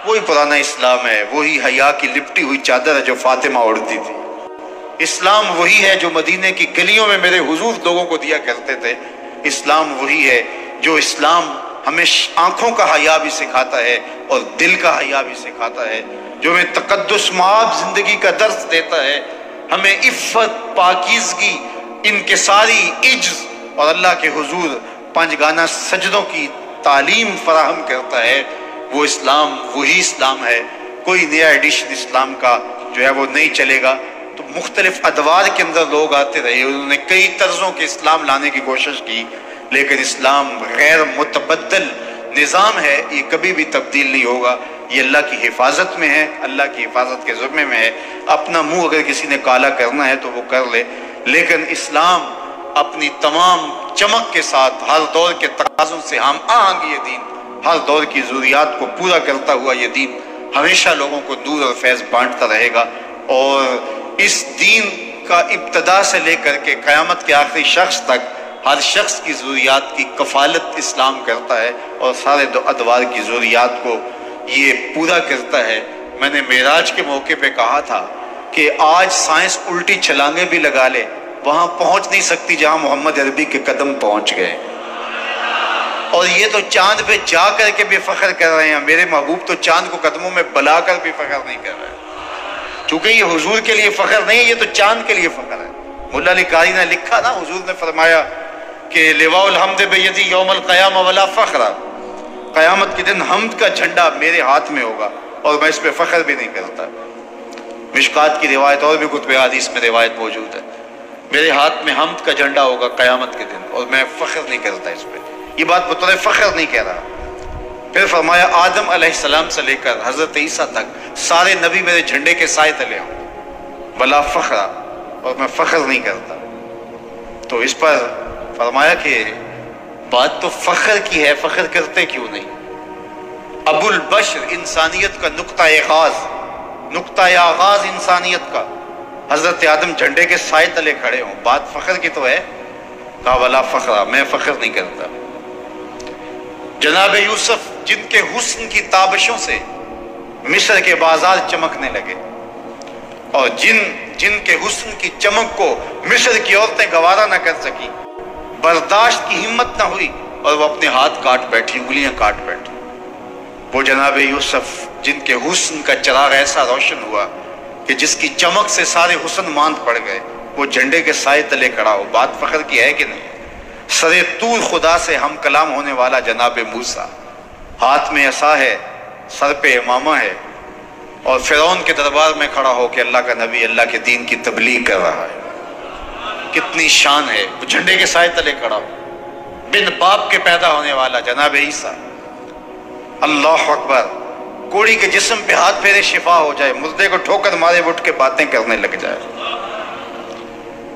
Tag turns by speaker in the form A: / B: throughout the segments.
A: وہی پرانا اسلام ہے، وہی حیا کی لپٹی ہوئی چادر ہے جو فاطمہ اوڑھتی تھی۔ اسلام وہی ہے جو مدینے کی گلیوں میں میرے حضور لوگوں کو دیا کرتے تھے۔ اسلام وہی ہے جو اسلام ہمیں آنکھوں کا حیا بھی سکھاتا ہے اور دل کا حیا بھی سکھاتا ہے، جو ہمیں تقدس معاب زندگی کا درس دیتا ہے، ہمیں عفت، پاکیزگی، انکساری، عجز اور اللہ کے حضور پنجگانہ سجدوں کی تعلیم فراہم کرتا ہے۔ وہ اسلام وہی اسلام ہے، کوئی نیا ایڈیشن اسلام کا جو ہے وہ نہیں چلے گا۔ تو مختلف ادوار کے اندر لوگ آتے رہے، انہوں نے کئی طرزوں کے اسلام لانے کی کوشش کی، لیکن اسلام غیر متبدل نظام ہے، یہ کبھی بھی تبدیل نہیں ہوگا۔ یہ اللہ کی حفاظت میں ہے، اللہ کی حفاظت کے ذمے میں ہے۔ اپنا منہ اگر کسی نے کالا کرنا ہے تو وہ کر لے، لیکن اسلام اپنی تمام چمک کے ساتھ ہر دور کے تقاضوں سے ہم آہنگ یہ دین، ہر دور کی ضروریات کو پورا کرتا ہوا یہ دین ہمیشہ لوگوں کو نور اور فیض بانٹتا رہے گا۔ اور اس دین کا ابتدا سے لے کر کے قیامت کے آخری شخص تک ہر شخص کی ضروریات کی کفالت اسلام کرتا ہے اور سارے ادوار کی ضروریات کو یہ پورا کرتا ہے۔ میں نے معراج کے موقع پہ کہا تھا کہ آج سائنس الٹی چھلانگیں بھی لگا لے، وہاں پہنچ نہیں سکتی جہاں محمد عربی کے قدم پہنچ گئے۔ اور یہ تو چاند پہ جا کر کے بھی فخر کر رہے ہیں، میرے محبوب تو چاند کو قدموں میں بلا کر بھی فخر نہیں کر رہے، چونکہ یہ حضور کے لیے فخر نہیں ہے، یہ تو چاند کے لیے فخر ہے۔ مولا علی قاری نے لکھا نا، حضور نے فرمایا کہ لواء الحمد بیدی یوم القیامہ ولا فخر، قیامت کے دن حمد کا جھنڈا میرے ہاتھ میں ہوگا اور میں اس پہ فخر بھی نہیں کرتا۔ مشکات کی روایت اور بھی کتب حدیث میں روایت موجود ہے، میرے ہاتھ میں حمد کا جھنڈا ہوگا قیامت کے دن اور میں فخر نہیں کرتا اس پہ، یہ بات بطور فخر نہیں کہہ رہا۔ پھر فرمایا آدم علیہ السلام سے لے کر حضرت عیسیٰ تک سارے نبی میرے جھنڈے کے سائے تلے ہوں، ولا فخر، اور میں فخر نہیں کرتا۔ تو اس پر فرمایا کہ بات تو فخر کی ہے، فخر کرتے کیوں نہیں؟ ابو البشر انسانیت کا نقطہ آغاز انسانیت کا، حضرت آدم جھنڈے کے سائے تلے کھڑے ہوں، بات فخر کی تو ہے؟ کہا ولا فخر، میں فخر نہیں کرتا۔ جناب یوسف جن کے حسن کی تابشوں سے مصر کے بازار چمکنے لگے، اور جن کے حسن کی چمک کو مصر کی عورتیں گوارا نہ کر سکی، برداشت کی ہمت نہ ہوئی اور وہ اپنے ہاتھ کاٹ بیٹھی، انگلیاں کاٹ بیٹھی۔ وہ جناب یوسف جن کے حسن کا چراغ ایسا روشن ہوا کہ جس کی چمک سے سارے حسن ماند پڑ گئے، وہ جھنڈے کے سائے تلے کھڑا ہو، بات فخر کی ہے کہ نہیں؟ سرے طور خدا سے ہم کلام ہونے والا جناب موسیٰ، ہاتھ میں عصا ہے، سر پہ امامہ ہے، اور فرعون کے دربار میں کھڑا ہو کے اللہ کا نبی اللہ کے دین کی تبلیغ کر رہا ہے۔ کتنی شان ہے، وہ جھنڈے کے سائے تلے کھڑا ہو، بن باپ کے پیدا ہونے والا جناب عیسیٰ، اللہ اکبر، کوڑی کے جسم پہ ہاتھ پھیرے شفا ہو جائے، مردے کو ٹھوکر مارے اٹھ کے باتیں کرنے لگ جائے،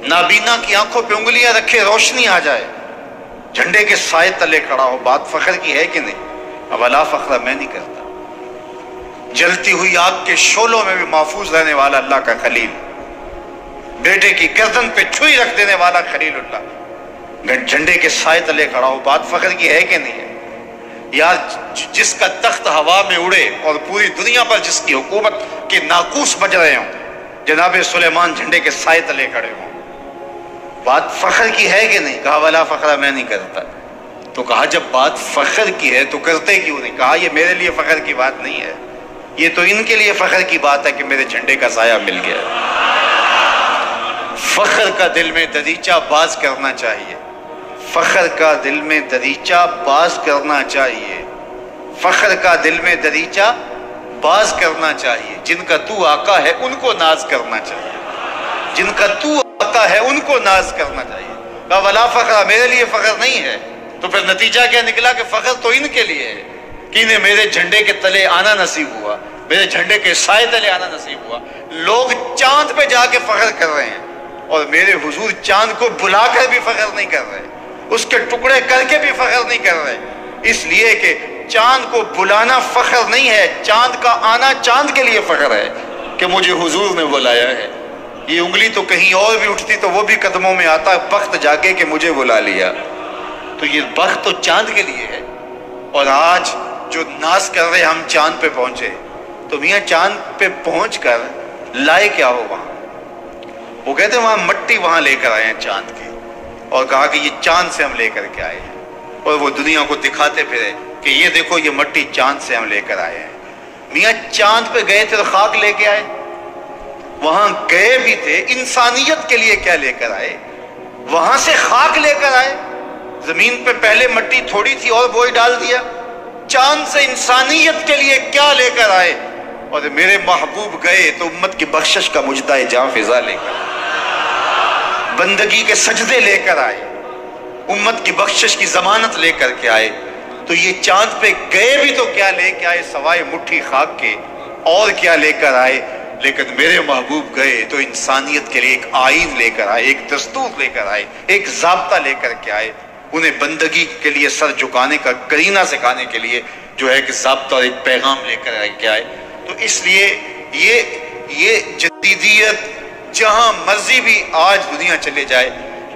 A: نابینا کی آنکھوں پہ انگلیاں رکھے روشنی آ جائے، جھنڈے کے سائے تلے کھڑا ہو، بات فخر کی ہے کہ نہیں؟ ولا فخر، میں نہیں کرتا۔ جلتی ہوئی آگ کے شعلوں میں بھی محفوظ رہنے والا اللہ کا خلیل، بیٹے کی گردن پہ چھری رکھ دینے والا خلیل اللہ، جھنڈے کے سائے تلے کھڑا ہو، بات فخر کی ہے کہ نہیں ہے؟ یار جس کا تخت ہوا میں اڑے اور پوری دنیا پر جس کی حکومت کے ناقوس بج رہے ہوں، جناب سلیمان جھنڈے کے سائے تلے کھڑے ہوں، بات فخر کی ہے کہ نہیں؟ کہا ولا فخر، میں نہیں کرتا۔ تو کہا جب بات فخر کی ہے تو کرتے کیوں نہیں؟ کہا یہ میرے لیے فخر کی بات نہیں ہے، یہ تو ان کے لیے فخر کی بات ہے کہ میرے جھنڈے کا سایہ مل گیا۔ فخر کا دل میں دریچہ باز کرنا چاہیے، فخر کا دل میں دریچہ باز کرنا چاہیے، فخر کا دل میں دریچہ باز کرنا چاہیے۔ جن کا تو آقا ہے ان کو ناز کرنا چاہیے، جن کا تو آقا ہے ان کو ناز کرنا چاہیے۔ کہا ولا فخر، میرے لیے فخر نہیں ہے۔ تو پھر نتیجہ کیا نکلا کہ فخر تو ان کے لیے ہے کہ انہیں میرے جھنڈے کے تلے آنا نصیب ہوا، میرے جھنڈے کے سائے تلے آنا نصیب ہوا۔ لوگ چاند پہ جا کے فخر کر رہے ہیں اور میرے حضور چاند کو بلا کر بھی فخر نہیں کر رہے، اس کے ٹکڑے کر کے بھی فخر نہیں کر رہے، اس لیے کہ چاند کو بلانا فخر نہیں ہے، چاند کا آنا چاند کے لیے فخر ہے کہ مجھے حضور نے بلایا ہے۔ یہ انگلی تو کہیں اور بھی اٹھتی تو وہ بھی قدموں میں آتا، بخت جا کے کہ مجھے بلا لیا، تو یہ بخت تو چاند کے لیے ہے۔ اور آج جو ناز کر رہے ہم چاند پہ پہنچے، تو میاں چاند پہ پہنچ کر لائے کیا ہو وہاں؟ وہ کہتے ہیں وہاں مٹی وہاں لے کر آئے ہیں چاند کی، اور کہا کہ یہ چاند سے ہم لے کر کے آئے ہیں، اور وہ دنیا کو دکھاتے پھرے کہ یہ دیکھو یہ مٹی چاند سے ہم لے کر آئے ہیں۔ میاں چاند پہ گئے تھے تو خاک لے کے آئے، وہاں گئے بھی تھے انسانیت کے لیے کیا لے کر آئے؟ وہاں سے خاک لے کر آئے، زمین پہ پہلے مٹی تھوڑی تھی اور وہی ڈال دیا، چاند سے انسانیت کے لیے کیا لے کر آئے؟ اور میرے محبوب گئے تو امت کی بخشش کا مجدہ جاں فضا لے کر، بندگی کے سجدے لے کر آئے، امت کی بخشش کی ضمانت لے کر کے آئے۔ تو یہ چاند پہ گئے بھی تو کیا لے کے آئے سوائے مٹھی خاک کے؟ اور کیا لے کر آئے؟ لیکن میرے محبوب گئے تو انسانیت کے لیے ایک آئین لے کر آئے، ایک دستور لے کر آئے، ایک ضابطہ لے کر کے آئے، انہیں بندگی کے لیے سر جھکانے کا کرینہ سکھانے کے لیے جو ہے کہ ضابطہ اور ایک پیغام لے کر کے آئے۔ تو اس لیے یہ جدیدیت جہاں مرضی بھی آج دنیا چلے جائے،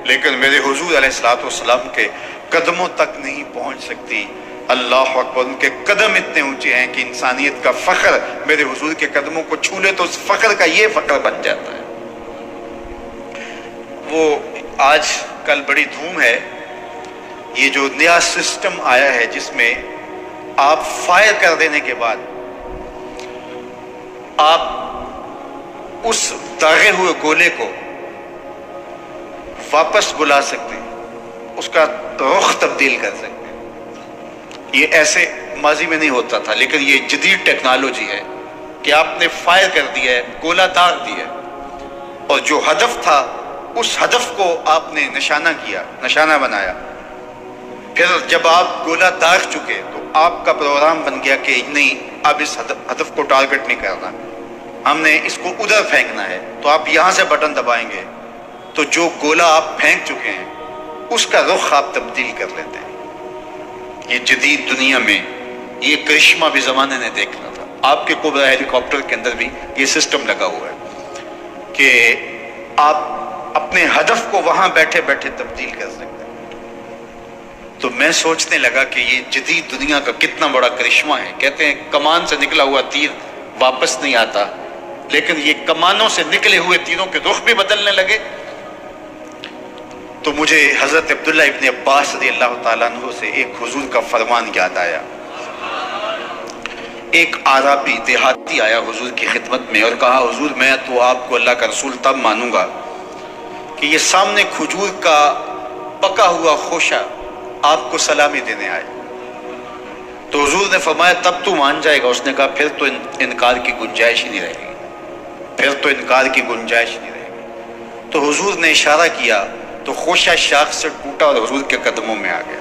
A: لیکن میرے حضور علیہ الصلوۃ والسلام کے قدموں تک نہیں پہنچ سکتی۔ اللہ اکبر، ان کے قدم اتنے اونچے ہیں کہ انسانیت کا فخر میرے حضور کے قدموں کو چھو لے تو اس فخر کا یہ فخر بن جاتا ہے۔ وہ آج کل بڑی دھوم ہے، یہ جو نیا سسٹم آیا ہے جس میں آپ فائر کر دینے کے بعد آپ اس داغے ہوئے گولے کو واپس بلا سکتے ہیں، اس کا رخ تبدیل کر سکتے ہیں۔ یہ ایسے ماضی میں نہیں ہوتا تھا، لیکن یہ جدید ٹیکنالوجی ہے کہ آپ نے فائر کر دیا ہے، گولہ داغ دیا ہے، اور جو ہدف تھا اس ہدف کو آپ نے نشانہ کیا، نشانہ بنایا۔ پھر جب آپ گولہ داغ چکے تو آپ کا پروگرام بن گیا کہ نہیں، اب اس ہدف کو ٹارگٹ نہیں کرنا، ہم نے اس کو ادھر پھینکنا ہے۔ تو آپ یہاں سے بٹن دبائیں گے تو جو گولہ آپ پھینک چکے ہیں اس کا رخ آپ تبدیل کر لیتے ہیں۔ یہ جدید دنیا میں یہ کرشمہ بھی زمانے نے دیکھنا تھا۔ آپ کے کوبرا ہیلی کاپٹر کے اندر بھی یہ سسٹم لگا ہوا ہے کہ آپ اپنے ہدف کو وہاں بیٹھے بیٹھے تبدیل کر سکتے ہیں۔ تو میں سوچنے لگا کہ یہ جدید دنیا کا کتنا بڑا کرشمہ ہے۔ کہتے ہیں کمان سے نکلا ہوا تیر واپس نہیں آتا، لیکن یہ کمانوں سے نکلے ہوئے تیروں کے رخ بھی بدلنے لگے۔ تو مجھے حضرت عبداللہ ابن عباس رضی اللہ تعالیٰ عنہ سے ایک حضور کا فرمان یاد آیا۔ ایک عربی دیہاتی آیا حضور کی خدمت میں اور کہا، حضور میں تو آپ کو اللہ کا رسول تب مانوں گا کہ یہ سامنے کھجور کا پکا ہوا خوشہ آپ کو سلامی دینے آئے۔ تو حضور نے فرمایا تب تو مان جائے گا؟ اس نے کہا پھر تو انکار کی گنجائش ہی نہیں رہے گی، پھر تو انکار کی گنجائش نہیں رہے گی۔ تو حضور نے اشارہ کیا تو خوشہ شاخ سے ٹوٹا اور حضور کے قدموں میں آ گیا۔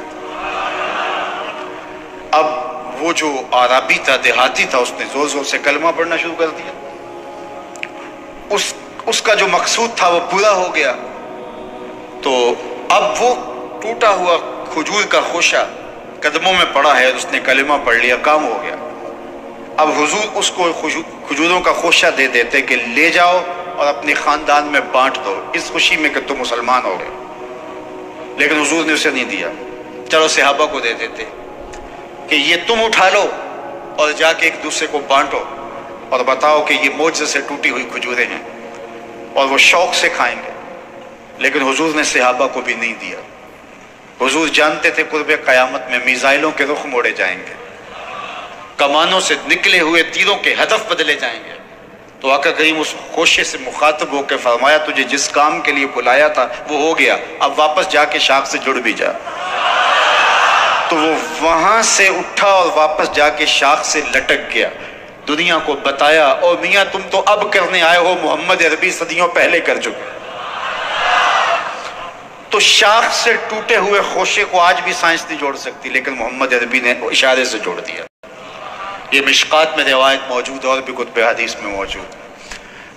A: اب وہ جو عربی تھا، دیہاتی تھا، اس نے زور زور سے کلمہ پڑھنا شروع کر دیا۔ اس کا جو مقصود تھا وہ پورا ہو گیا۔ تو اب وہ ٹوٹا ہوا کھجور کا خوشہ قدموں میں پڑا ہے، اس نے کلمہ پڑھ لیا، کام ہو گیا۔ اب حضور اس کو کھجوروں کا خوشہ دے دیتے کہ لے جاؤ اور اپنے خاندان میں بانٹ دو اس خوشی میں کہ تم مسلمان ہو گئے، لیکن حضور نے اسے نہیں دیا۔ چلو صحابہ کو دے دیتے کہ یہ تم اٹھا لو اور جا کے ایک دوسرے کو بانٹو اور بتاؤ کہ یہ معجزے سے ٹوٹی ہوئی کھجوریں ہیں، اور وہ شوق سے کھائیں گے۔ لیکن حضور نے صحابہ کو بھی نہیں دیا۔ حضور جانتے تھے قرب قیامت میں میزائلوں کے رخ موڑے جائیں گے، کمانوں سے نکلے ہوئے تیروں کے ہدف بدلے جائیں گے۔ تو آقا کریم اس خوشے سے مخاطب ہو کے فرمایا تجھے جس کام کے لیے بلایا تھا وہ ہو گیا، اب واپس جا کے شاخ سے جڑ بھی جا۔ تو وہ وہاں سے اٹھا اور واپس جا کے شاخ سے لٹک گیا، دنیا کو بتایا، اور میاں تم تو اب کرنے آئے ہو، محمد عربی صدیوں پہلے کر چکے۔ تو شاخ سے ٹوٹے ہوئے خوشے کو آج بھی سائنس نہیں جوڑ سکتی، لیکن محمد عربی نے اشارے سے جوڑ دیا۔ یہ مشکات میں روایت موجود اور بھی کتب حدیث میں موجود۔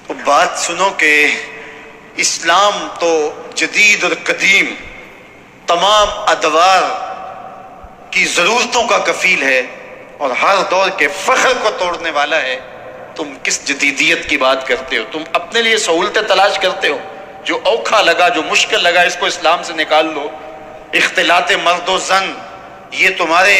A: تو بات سنو کہ اسلام تو جدید اور قدیم تمام ادوار کی ضرورتوں کا کفیل ہے اور ہر دور کے فخر کو توڑنے والا ہے۔ تم کس جدیدیت کی بات کرتے ہو؟ تم اپنے لیے سہولتیں تلاش کرتے ہو، جو اوکھا لگا، جو مشکل لگا، اس کو اسلام سے نکال لو۔ اختلاط مرد و زن یہ تمہارے